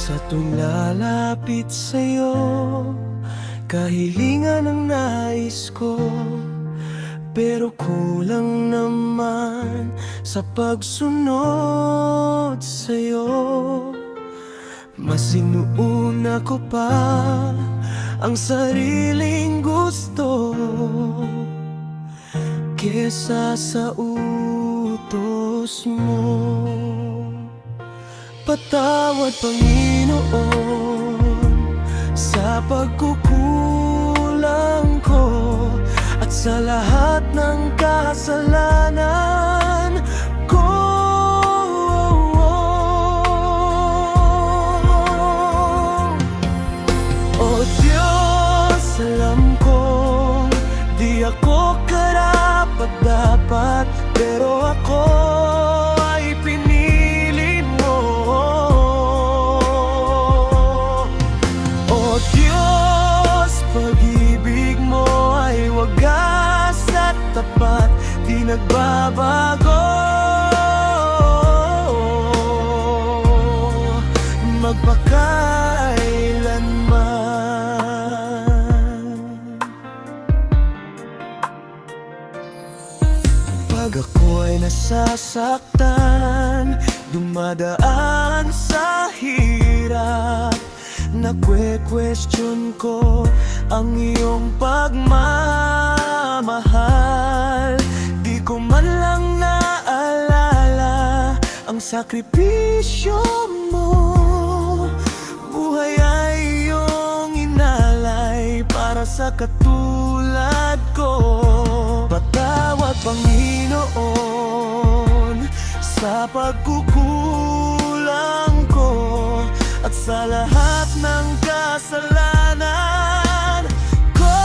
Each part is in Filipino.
Sa tuwing lalapit sa'yo, kahilingan ang nais ko, pero kulang naman sa pagsunod sa'yo. Mas inuuna ko pa ang sariling gusto kesa sa utos mo. Patawad, Panginoon, sa pagkukulang ko at sa lahat ng kasalanan ko. O Diyos, alam kong di ako karapat-dapat, pero ako ay pinili mo. O Diyos, pag-ibig mo ay wagas at tapat, di nagbabago. Magpakailanman. Pag ako ay nasasaktan, dumadaan sa hirap, nagwe-question ko ang iyong pagmamahal. Di ko man lang naalala ang sakripisyo mo. Buhay ay iyong inalay para sa katulad ko. Patawad, Panginoon, sa pagkukulang ko at sa lahat ng kasalanan ko.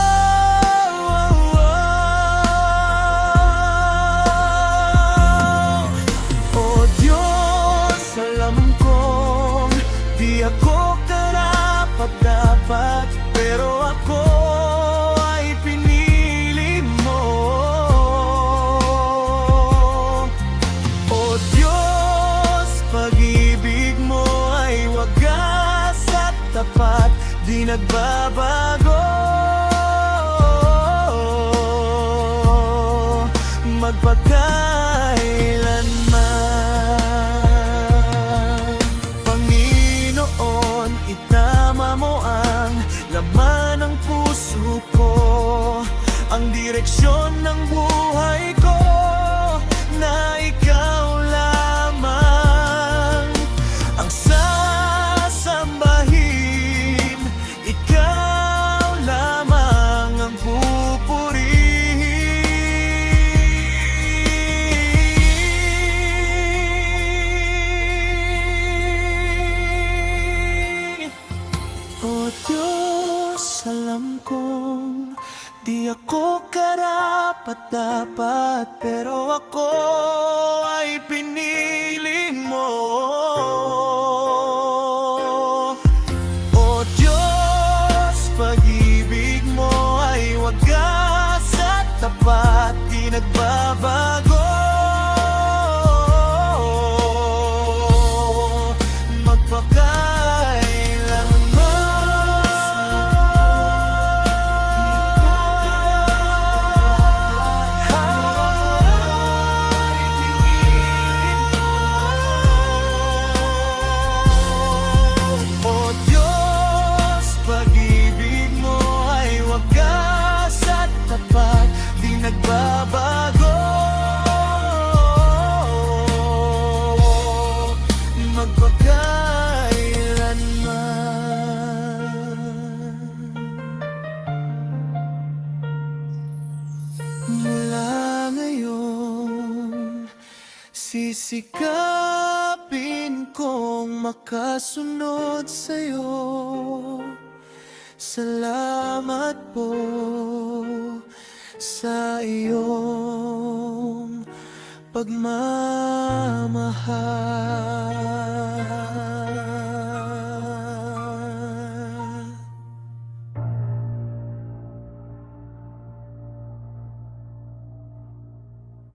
O Diyos, alam kong di ako karapat-dapat, pero ako ay pinili mo. O Diyos, pag-ibig mo ay wagas at tapat, di nagbabago. Magpakailanman. Panginoon, itama mo ang laman ng puso ko, ang direksyon ng buhay ko, na ikaw lamang ang sasambahin, ikaw lamang ang pupurihin. O Diyos, alam kong di ako karapat-dapat, pero ako ay pinili mo. O Diyos, pag-ibig mo ay wagas at tapat, di nagbabago. Nagbabago, magpakailanman. Mula ngayon, sisikapin kong makasunod sa'yo. Salamat po sa iyong pagmamahal.